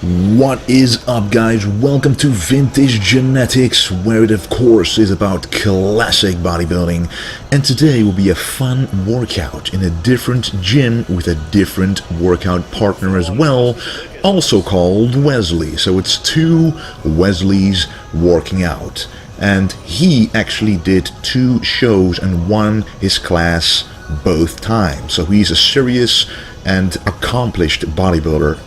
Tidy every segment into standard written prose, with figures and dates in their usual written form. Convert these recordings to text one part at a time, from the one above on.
What is up, guys? Welcome to Vintage Genetics, where it of course is about classic bodybuilding, and today will be a fun workout in a different gym with a different workout partner as well, also called Wesley. So it's two Wesleys working out, and he actually did two shows and won his class both times. So he's a serious and accomplished bodybuilder.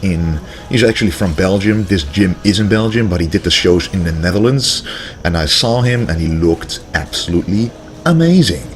He's actually from Belgium. This gym is in Belgium, but he did the shows in the Netherlands, and I saw him and he looked absolutely amazing.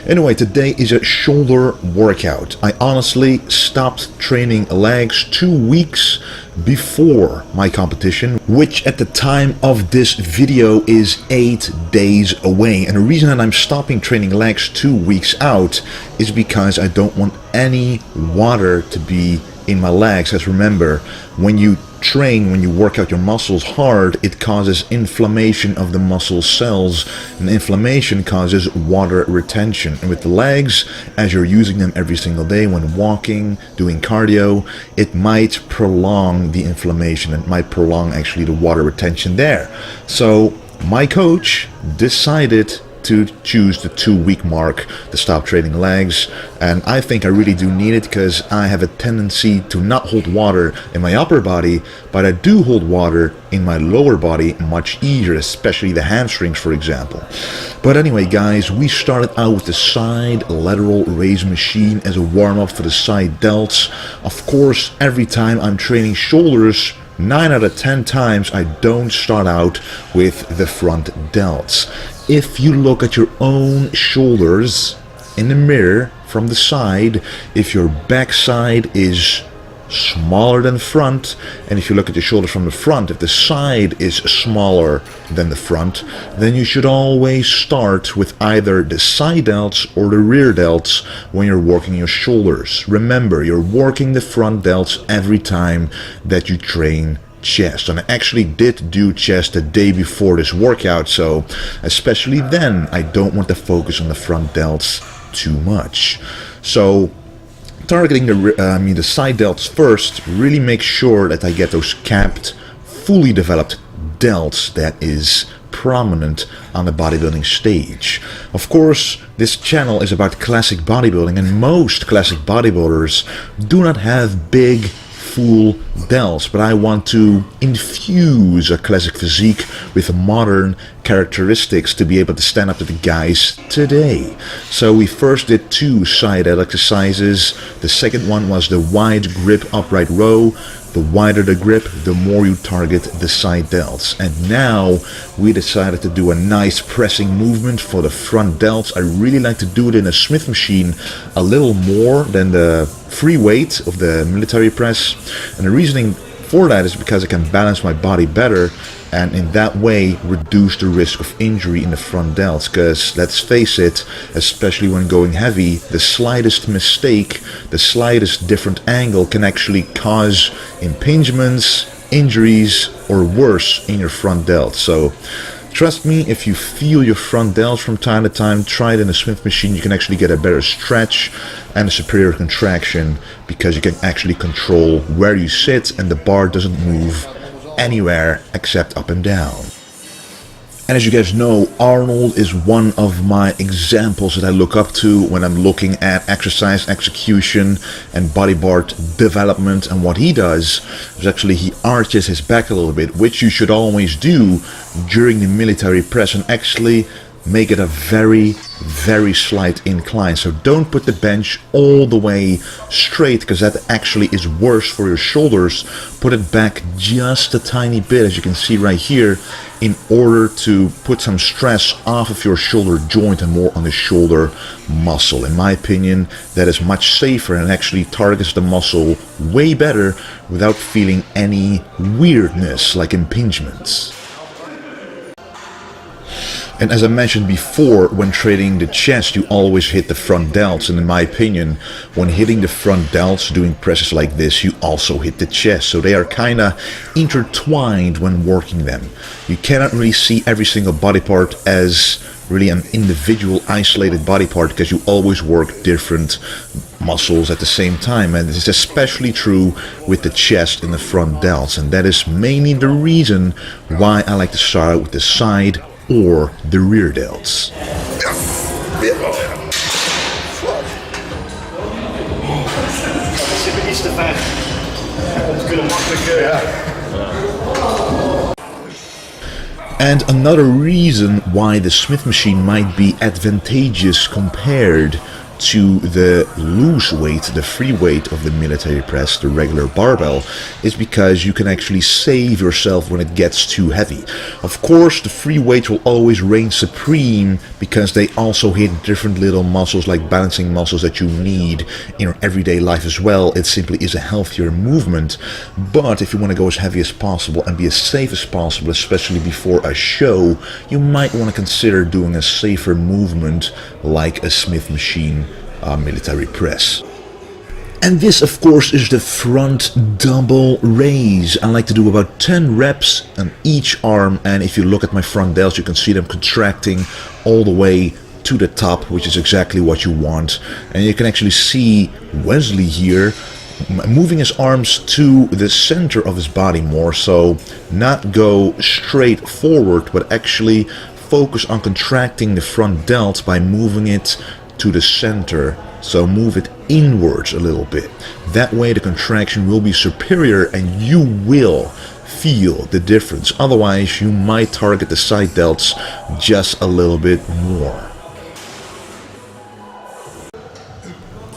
Anyway, today is a shoulder workout. I honestly stopped training legs 2 weeks before my competition, which at the time of this video is 8 days away. And the reason that I'm stopping training legs 2 weeks out is because I don't want any water to be in my legs. As remember, when you train, when you work out your muscles hard, it causes inflammation of the muscle cells, and inflammation causes water retention. And with the legs, as you're using them every single day when walking, doing cardio, it might prolong the inflammation and might prolong actually the water retention there. So my coach decided to choose the 2 week mark to stop training legs, and I think I really do need it because I have a tendency to not hold water in my upper body, but I do hold water in my lower body much easier, especially the hamstrings, for example. But anyway, guys, we started out with the side lateral raise machine as a warm-up for the side delts. Of course, every time I'm training shoulders, 9 out of 10 times I don't start out with the front delts. If you look at your own shoulders in the mirror from the side, if your back side is smaller than front, and if you look at your shoulders from the front, if the side is smaller than the front, then you should always start with either the side delts or the rear delts when you're working your shoulders. Remember, you're working the front delts every time that you train chest. And I actually did do chest the day before this workout, so especially then I don't want to focus on the front delts too much. So targeting the side delts first, really make sure that I get those capped, fully developed delts that is prominent on the bodybuilding stage. Of course, this channel is about classic bodybuilding, and most classic bodybuilders do not have big full delts, but I want to infuse a classic physique with modern characteristics to be able to stand up to the guys today. So we first did 2 side delt exercises. The second one was the wide grip upright row. The wider the grip, the more you target the side delts. And now we decided to do a nice pressing movement for the front delts. I really like to do it in a Smith machine a little more than the free weight of the military press. And the reasoning for that is because I can balance my body better, and in that way reduce the risk of injury in the front delts. Because let's face it, especially when going heavy, the slightest mistake, the slightest different angle can actually cause impingements, injuries, or worse in your front delts. So trust me, if you feel your front delts from time to time, try it in a Smith machine. You can actually get a better stretch and a superior contraction, because you can actually control where you sit and the bar doesn't move anywhere except up and down. And as you guys know, Arnold is one of my examples that I look up to when I'm looking at exercise execution and body part development. And what he does is actually he arches his back a little bit, which you should always do during the military press, and actually make it a very, very slight incline. So don't put the bench all the way straight, because that actually is worse for your shoulders. Put it back just a tiny bit, as you can see right here, in order to put some stress off of your shoulder joint and more on the shoulder muscle. In my opinion, that is much safer and actually targets the muscle way better without feeling any weirdness like impingements. And as I mentioned before, when training the chest, you always hit the front delts. And in my opinion, when hitting the front delts, doing presses like this, you also hit the chest. So they are kind of intertwined when working them. You cannot really see every single body part as really an individual isolated body part, because you always work different muscles at the same time, and this is especially true with the chest and the front delts, and that is mainly the reason why I like to start with the side or the rear delts. And another reason why the Smith machine might be advantageous compared to the loose weight, the free weight of the military press, the regular barbell, is because you can actually save yourself when it gets too heavy. Of course, the free weight will always reign supreme because they also hit different little muscles, like balancing muscles that you need in your everyday life as well. It simply is a healthier movement. But if you want to go as heavy as possible and be as safe as possible, especially before a show, you might want to consider doing a safer movement like a Smith machine military press. And this, of course, is the front double raise. I like to do about 10 reps on each arm, and if you look at my front delts, you can see them contracting all the way to the top, which is exactly what you want. And you can actually see Wesley here moving his arms to the center of his body more, so not go straight forward, but actually focus on contracting the front delt by moving it to the center, so move it inwards a little bit. That way the contraction will be superior and you will feel the difference. Otherwise you might target the side delts just a little bit more.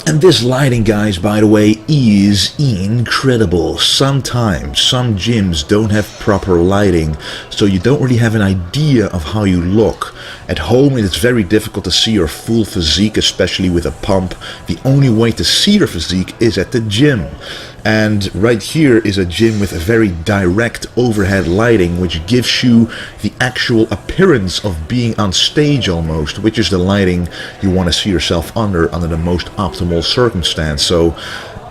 And this lighting, guys, by the way, is incredible. Sometimes some gyms don't have proper lighting, so you don't really have an idea of how you look. At home it is very difficult to see your full physique, especially with a pump. The only way to see your physique is at the gym. And right here is a gym with a very direct overhead lighting, which gives you the actual appearance of being on stage almost, which is the lighting you want to see yourself under the most optimal circumstance. So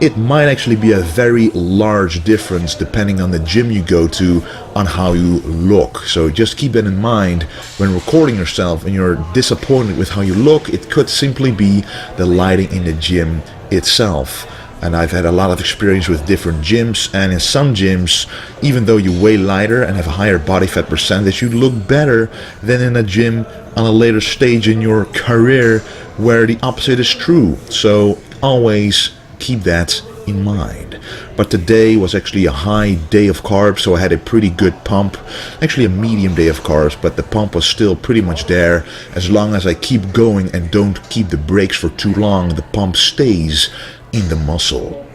it might actually be a very large difference depending on the gym you go to on how you look. So just keep that in mind when recording yourself and you're disappointed with how you look. It could simply be the lighting in the gym itself. And I've had a lot of experience with different gyms, and in some gyms, even though you weigh lighter and have a higher body fat percentage, you look better than in a gym on a later stage in your career where the opposite is true. So always keep that in mind. But today was actually a high day of carbs, so I had a pretty good pump. Actually a medium day of carbs, but the pump was still pretty much there. As long as I keep going and don't keep the brakes for too long, the pump stays in the muscle.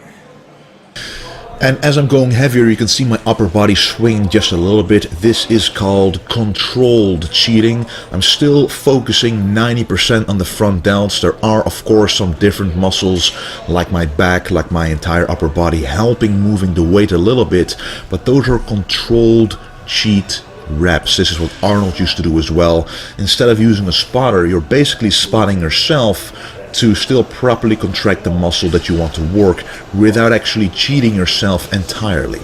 And as I'm going heavier, you can see my upper body swinging just a little bit. This is called controlled cheating. I'm still focusing 90% on the front delts. There are of course some different muscles like my back, like my entire upper body, helping moving the weight a little bit, but those are controlled cheat reps. This is what Arnold used to do as well. Instead of using a spotter, you're basically spotting yourself to still properly contract the muscle that you want to work without actually cheating yourself entirely.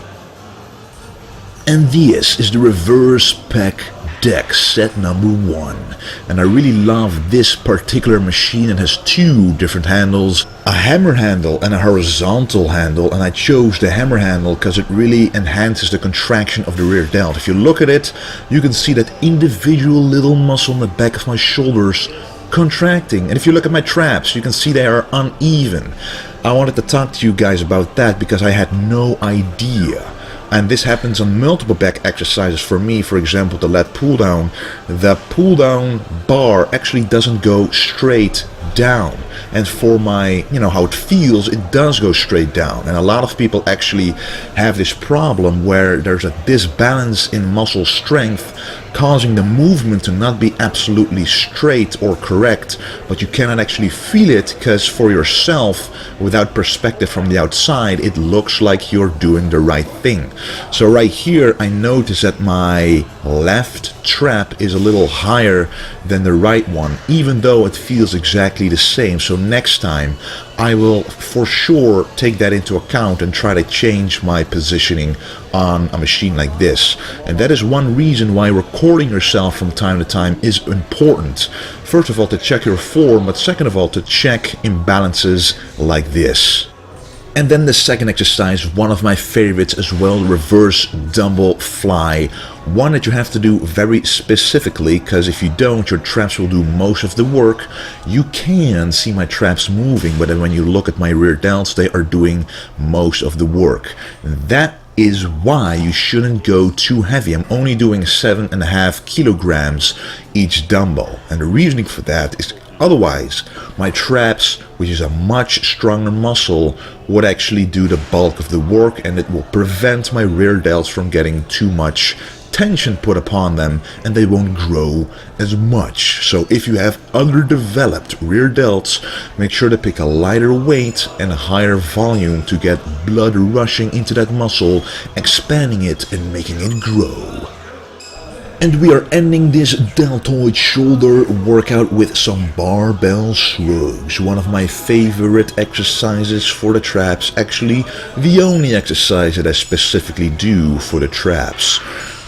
And this is the reverse pec deck set number 1. And I really love this particular machine. It has two different handles, a hammer handle and a horizontal handle, and I chose the hammer handle because it really enhances the contraction of the rear delt. If you look at it, you can see that individual little muscle in the back of my shoulders contracting, and if you look at my traps, you can see they are uneven. I wanted to talk to you guys about that because I had no idea, and this happens on multiple back exercises for me. For example, the lat pull down, the pull down bar actually doesn't go straight down, and for my, how it feels, it does go straight down. And a lot of people actually have this problem where there's a disbalance in muscle strength, causing the movement to not be absolutely straight or correct, but you cannot actually feel it because for yourself, without perspective from the outside, it looks like you're doing the right thing. So right here, I notice that my left trap is a little higher than the right one, even though it feels exactly the same. So next time I will for sure take that into account and try to change my positioning on a machine like this. And that is one reason why recording yourself from time to time is important. First of all, to check your form, but second of all, to check imbalances like this. And then the second exercise, one of my favorites as well, reverse dumbbell fly. One that you have to do very specifically, because if you don't, your traps will do most of the work. You can see my traps moving, but then when you look at my rear delts, they are doing most of the work. That is why you shouldn't go too heavy. I'm only doing 7.5 kilograms each dumbbell. And the reasoning for that is otherwise, my traps, which is a much stronger muscle, would actually do the bulk of the work, and it will prevent my rear delts from getting too much tension put upon them, and they won't grow as much. So if you have underdeveloped rear delts, make sure to pick a lighter weight and a higher volume to get blood rushing into that muscle, expanding it and making it grow. And we are ending this deltoid shoulder workout with some barbell shrugs. One of my favorite exercises for the traps. Actually, the only exercise that I specifically do for the traps.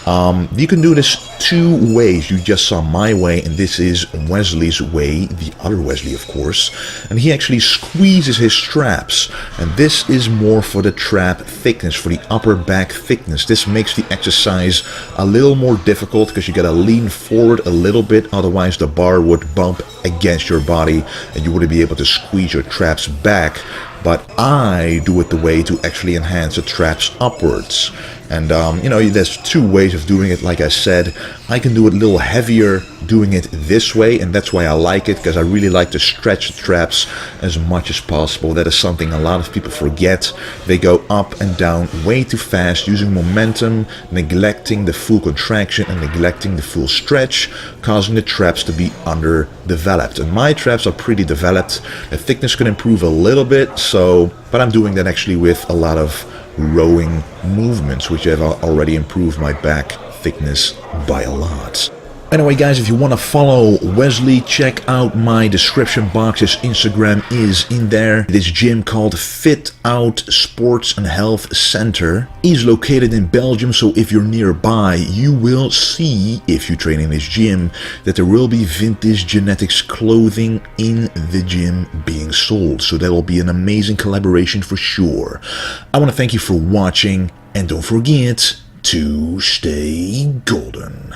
You can do this two ways. You just saw my way, and this is Wesley's way, the other Wesley of course, and he actually squeezes his traps, and this is more for the trap thickness, for the upper back thickness. This makes the exercise a little more difficult because you gotta lean forward a little bit, otherwise the bar would bump against your body and you wouldn't be able to squeeze your traps back. But I do it the way to actually enhance the traps upwards. And you know, there's two ways of doing it. Like I said, I can do it a little heavier doing it this way, and that's why I like it, because I really like to stretch the traps as much as possible. That is something a lot of people forget. They go up and down way too fast, using momentum, neglecting the full contraction and neglecting the full stretch, causing the traps to be underdeveloped. And my traps are pretty developed. The thickness can improve a little bit, but I'm doing that actually with a lot of rowing movements, which have already improved my back thickness by a lot. Anyway guys, if you want to follow Wesley, check out my description box. His Instagram is in there. This gym called Fit Out Sports and Health Center is located in Belgium, so if you're nearby, you will see, if you train in this gym, that there will be vintage genetics clothing in the gym being sold. So that will be an amazing collaboration for sure. I want to thank you for watching, and don't forget to stay golden.